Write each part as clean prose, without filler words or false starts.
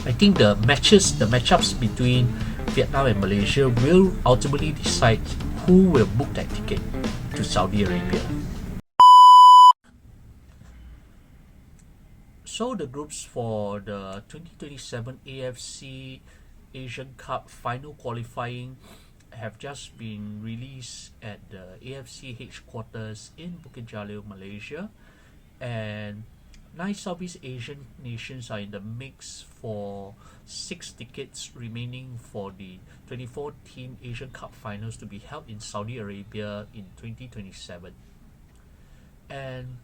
I think the matchups between Vietnam and Malaysia will ultimately decide who will book that ticket to Saudi Arabia. So the groups for the 2027 AFC Asian Cup final qualifying have just been released at the AFC headquarters in Bukit Jalil, Malaysia, and 9 Southeast Asian nations are in the mix for 6 tickets remaining for the 24-team Asian Cup finals to be held in Saudi Arabia in 2027. And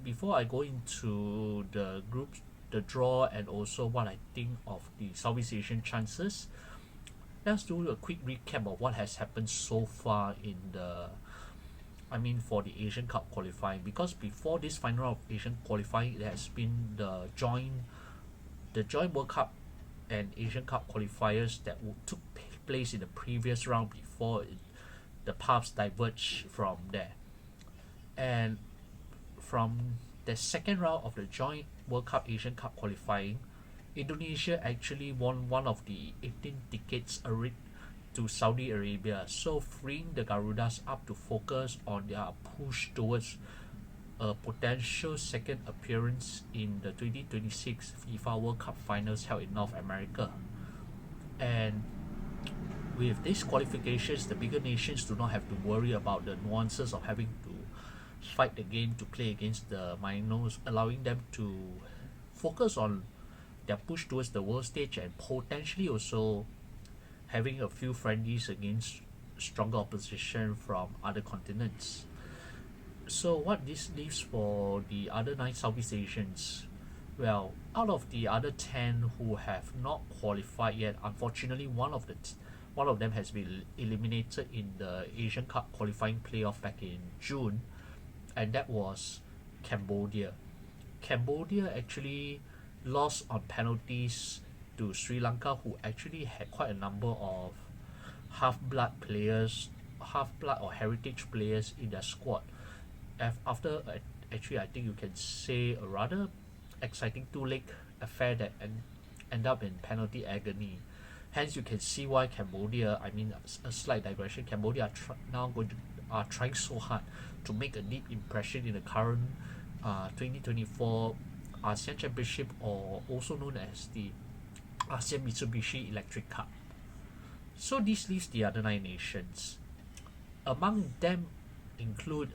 before I go into the groups, the draw, and also what I think of the Southeast Asian chances, let's do a quick recap of what has happened so far in for the Asian Cup qualifying. Because before this final round of Asian qualifying, there has been the joint World Cup and Asian Cup qualifiers that took place in the previous round before the paths diverged from there. And from the second round of the joint World Cup Asian Cup qualifying, Indonesia actually won one of the 18 tickets to Saudi Arabia, so freeing the Garudas up to focus on their push towards a potential second appearance in the 2026 FIFA World Cup finals held in North America. And with these qualifications, the bigger nations do not have to worry about the nuances of having to fight the game to play against the minors, allowing them to focus on their push towards the world stage and potentially also having a few friendlies against stronger opposition from other continents. So what this leaves for the other 9 Southeast Asians? Well, out of the other 10 who have not qualified yet, unfortunately one of them has been eliminated in the Asian Cup qualifying playoff back in June, and that was Cambodia. Cambodia actually lost on penalties to Sri Lanka, who actually had quite a number of half-blood or heritage players in their squad. After actually, I think you can say a rather exciting 2-leg affair that end up in penalty agony. Hence, you can see why Cambodia, a slight digression, Cambodia are trying so hard to make a deep impression in the current 2024 ASEAN Championship, or also known as the ASEAN Mitsubishi Electric Cup. So this leaves the other 9 nations. Among them include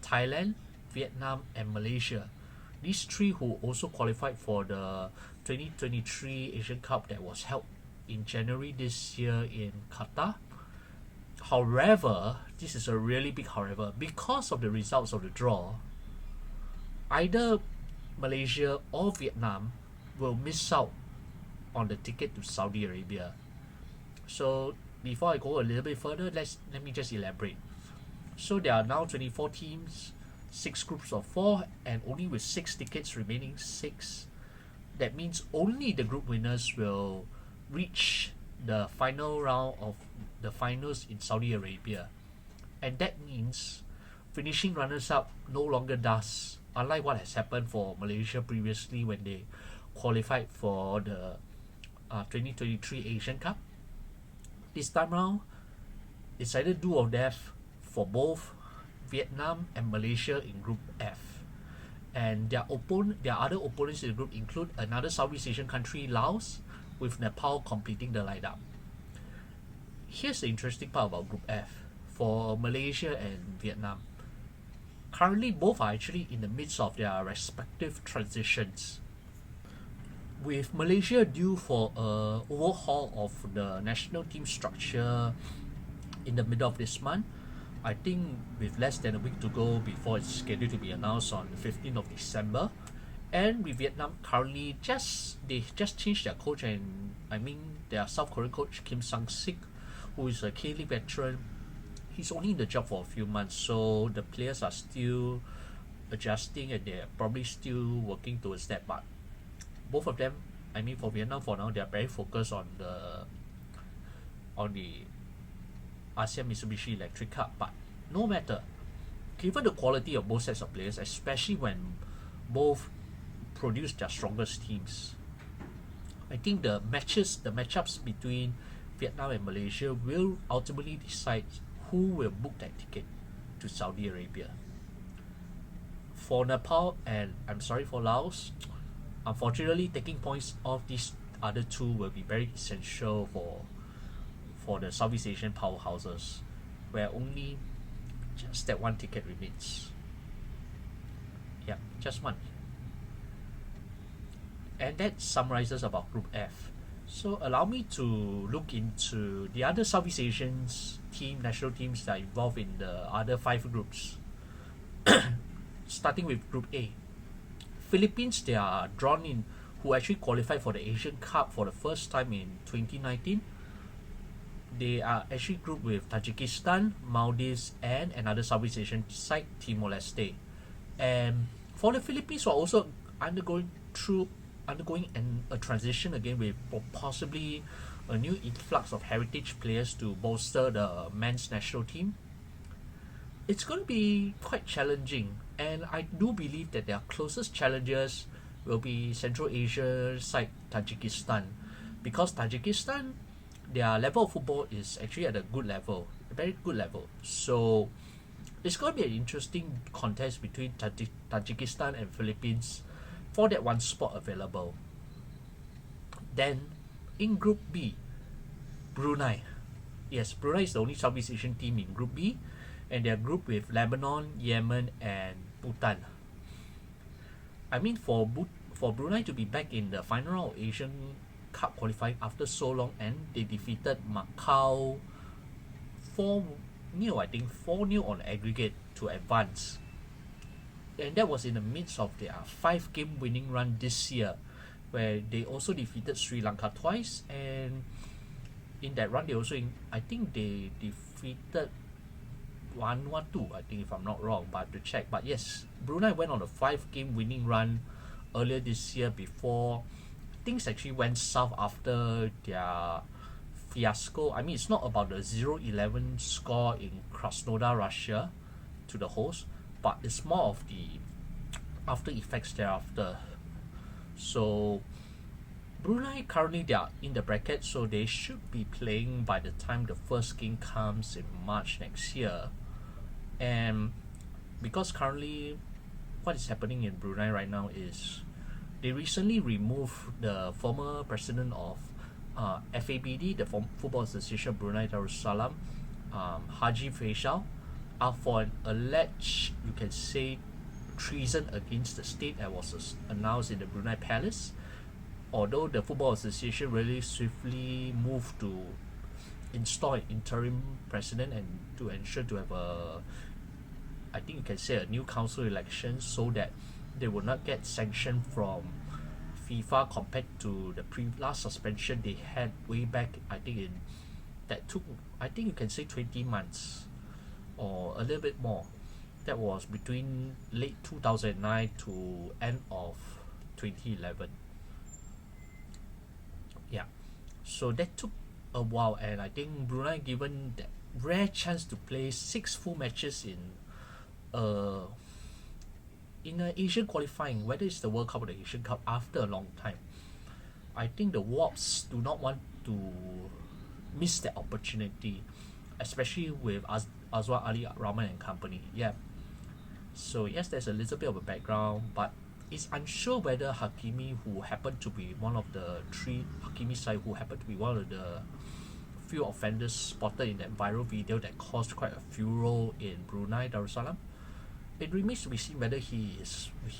Thailand, Vietnam, and Malaysia. These 3 who also qualified for the 2023 Asian Cup that was held in January this year in Qatar. However, this is a really big however, because of the results of the draw, either Malaysia or Vietnam will miss out on the ticket to Saudi Arabia. So before I go a little bit further, let me just elaborate. So there are now 24 teams, 6 groups of 4, and only with 6 tickets remaining 6. That means only the group winners will reach the final round of the finals in Saudi Arabia. And that means finishing runners-up no longer does, unlike what has happened for Malaysia previously when they qualified for the 2023 Asian Cup. This time round, it's either do or death for both Vietnam and Malaysia in Group F. And their other opponents in the group include another Southeast Asian country, Laos, with Nepal completing the lineup. Here's the interesting part about Group F for Malaysia and Vietnam. Currently, both are actually in the midst of their respective transitions, with Malaysia due for an overhaul of the national team structure in the middle of this month. I think with less than a week to go before it's scheduled to be announced on the 15th of December. And with Vietnam, currently they just changed their coach, and their South Korean coach Kim Sang-sik, who is a K-League veteran. He's only in the job for a few months, so the players are still adjusting and they're probably still working towards that. But both of them, for Vietnam for now, they're very focused on the ASEAN Mitsubishi Electric Cup. But no matter, given the quality of both sets of players, especially when both produce their strongest teams, I think the matchups between Vietnam and Malaysia will ultimately decide who will book that ticket to Saudi Arabia. For Nepal and I'm sorry for Laos, unfortunately taking points off these other two will be very essential for the Southeast Asian powerhouses, where only just that one ticket remains. Yeah, just one. And that summarizes about Group F. So allow me to look into the other Southeast Asian national teams that are involved in the other 5 groups. Starting with Group A. Philippines, they are drawn in, who actually qualified for the Asian Cup for the first time in 2019. They are actually grouped with Tajikistan, Maldives, and another Southeast Asian side, Timor-Leste. And for the Philippines, who are also undergoing a transition again with possibly a new influx of heritage players to bolster the men's national team. It's going to be quite challenging, and I do believe that their closest challengers will be Central Asia side Tajikistan, because Tajikistan, their level of football is actually at a good level, a very good level. So it's going to be an interesting contest between Tajikistan and Philippines for that one spot available. Then in Group B, Brunei. Yes, Brunei is the only Southeast Asian team in Group B, and they're grouped with Lebanon, Yemen, and Bhutan. I mean, for Brunei to be back in the final round of Asian Cup qualifying after so long, and they defeated Macau 4-0, I think 4-0 on aggregate to advance. And that was in the midst of their 5-game winning run this year, where they also defeated Sri Lanka twice, and in that run they also I think they defeated Vanuatu, I think, if I'm not wrong, but to check. But yes, Brunei went on a 5-game winning run earlier this year before things actually went south after their fiasco. I mean, it's not about the 0-11 score in Krasnodar, Russia to the host, but it's more of the after effects thereafter. So Brunei currently, they are in the bracket, so they should be playing by the time the first game comes in March next year. And because currently what is happening in Brunei right now is they recently removed the former president of FABD, the Football Association of Brunei Darussalam, Haji Faisal, for an alleged, you can say, treason against the state that was announced in the Brunei Palace. Although the Football Association really swiftly moved to install an interim president and to ensure to have I think you can say a new council election, so that they will not get sanctioned from FIFA compared to the last suspension they had way back. I think you can say 20 months or a little bit more. That was between late 2009 to end of 2011. Yeah, so that took a while, and I think Brunei, given that rare chance to play 6 full matches in an Asian qualifying, whether it's the World Cup or the Asian Cup, after a long time, I think the Wasps do not want to miss that opportunity, especially with Azwar Ali Rahman and company. Yeah. So yes, there's a little bit of a background, but it's unsure whether Hakimi, who happened to be one of the 3 Hakimi side, who happened to be one of the few offenders spotted in that viral video that caused quite a furor in Brunei Darussalam. It remains to be seen whether he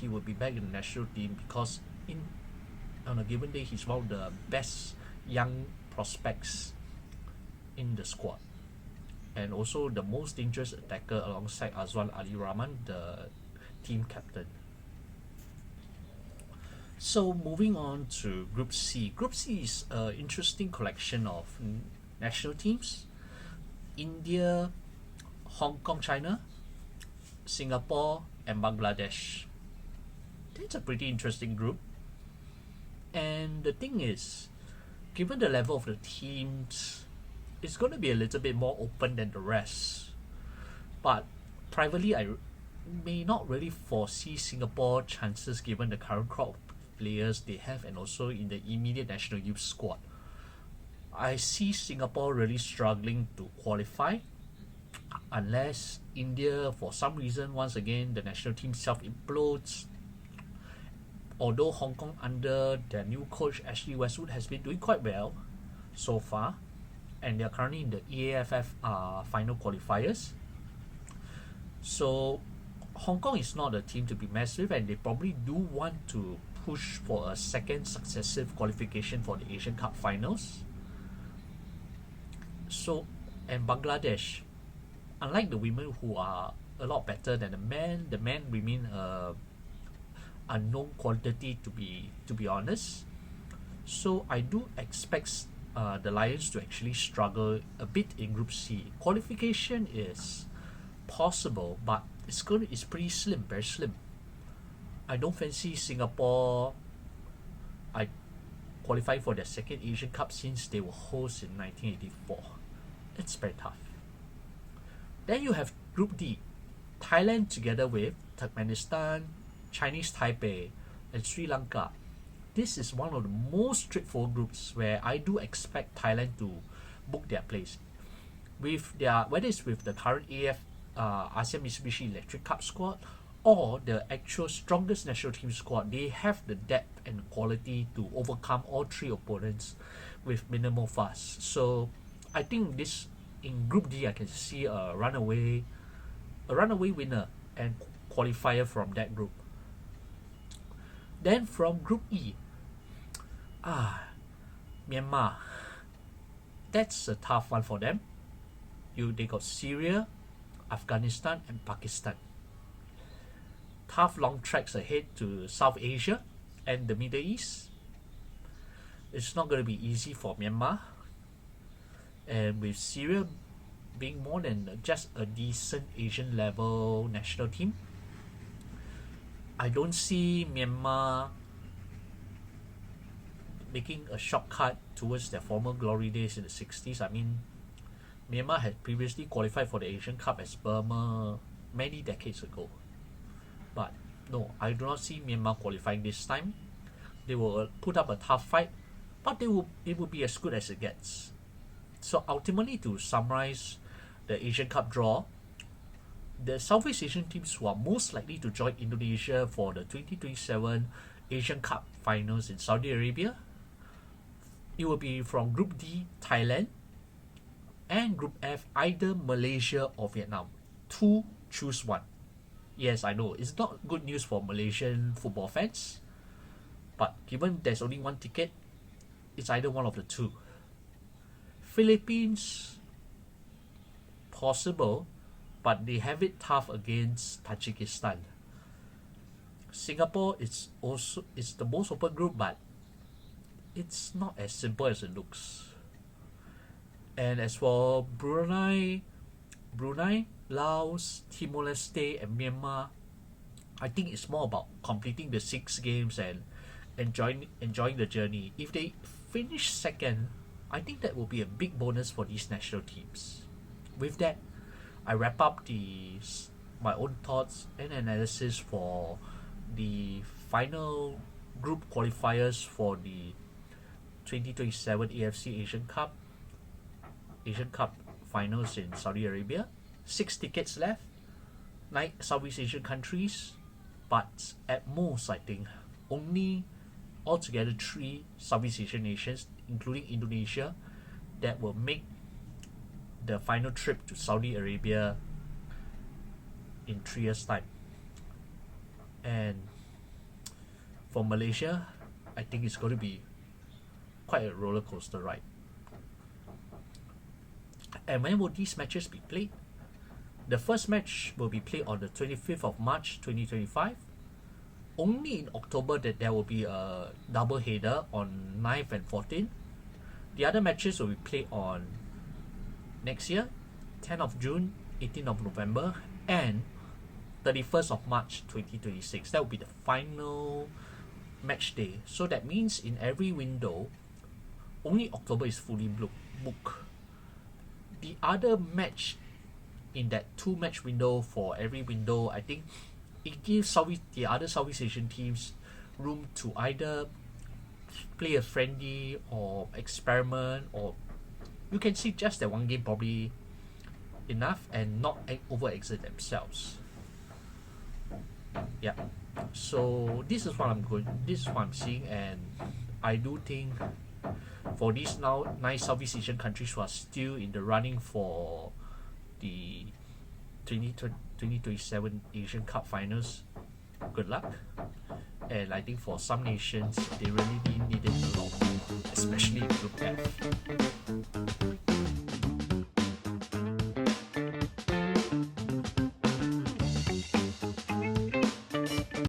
will be back in the national team, because on a given day he's one of the best young prospects in the squad, and also the most dangerous attacker alongside Azwan Ali Rahman, the team captain. So moving on to Group C. Group C is an interesting collection of national teams: India, Hong Kong, China, Singapore, and Bangladesh. That's a pretty interesting group. And the thing is, given the level of the teams, it's going to be a little bit more open than the rest. But privately, I may not really foresee Singapore chances given the current crop of players they have, and also in the immediate national youth squad. I see Singapore really struggling to qualify unless India, for some reason, once again, the national team self-implodes. Although Hong Kong under their new coach Ashley Westwood has been doing quite well so far, and they are currently in the EAFF final qualifiers. So Hong Kong is not a team to be messed with, and they probably do want to push for a second successive qualification for the Asian Cup finals. So, and Bangladesh, unlike the women who are a lot better than the men remain a unknown quantity to be honest. So I do expect the Lions to actually struggle a bit in Group C. Qualification is possible, but it's pretty slim, very slim. I don't fancy Singapore qualifying for their second Asian Cup since they were hosts in 1984. It's very tough. Then you have Group D, Thailand together with Turkmenistan, Chinese Taipei, and Sri Lanka. This is one of the most straightforward groups where I do expect Thailand to book their place. With their, whether it's with the current ASEAN Mitsubishi Electric Cup squad or the actual strongest national team squad, they have the depth and quality to overcome all three opponents with minimal fuss. So I think this in Group D, I can see a runaway winner and qualifier from that group. Then from Group E, Myanmar. That's a tough one for them. They got Syria, Afghanistan, and Pakistan. Tough long treks ahead to South Asia and the Middle East. It's not going to be easy for Myanmar. And with Syria being more than just a decent Asian level national team, I don't see Myanmar making a shortcut towards their former glory days in the 60s. I mean, Myanmar had previously qualified for the Asian Cup as Burma many decades ago. But no, I do not see Myanmar qualifying this time. They will put up a tough fight, but it will be as good as it gets. So ultimately, to summarize the Asian Cup draw, the Southeast Asian teams who are most likely to join Indonesia for the 2027 Asian Cup finals in Saudi Arabia, it will be from Group D, Thailand, and Group F, either Malaysia or Vietnam. Two, choose one. Yes, I know, it's not good news for Malaysian football fans, but given there's only one ticket, it's either one of the two. Philippines, possible, but they have it tough against Tajikistan. Singapore is the most open group, but it's not as simple as it looks. And as for Brunei, Laos, Timor-Leste, and Myanmar, I think it's more about completing the 6 games and enjoying the journey. If they finish second, I think that will be a big bonus for these national teams. With that, I wrap up my own thoughts and analysis for the final group qualifiers for the 2027 AFC Asian Cup finals in Saudi Arabia. 6 tickets left, 9 Southeast Asian countries, but at most I think only altogether 3 Southeast Asian nations, including Indonesia, that will make the final trip to Saudi Arabia in 3 years' time. And for Malaysia, I think it's going to be quite a roller coaster ride. And when will these matches be played? The first match will be played on the 25th of March 2025. Only in October that there will be a double header on 9th and 14th. The other matches will be played on next year, 10th of June, 18th of November, and 31st of March 2026. That will be the final match day. So that means in every window, only October is fully booked. The other match in that 2-match window for every window, I think it gives the other Southeast Asian teams room to either play a friendly or experiment, or you can see just that one game probably enough and not overexert themselves. Yeah. So this is what I'm seeing, and I do think for these now 9 Southeast Asian countries who are still in the running for the 2027 Asian Cup finals, good luck. And I think for some nations, they really need it a lot, especially if you look at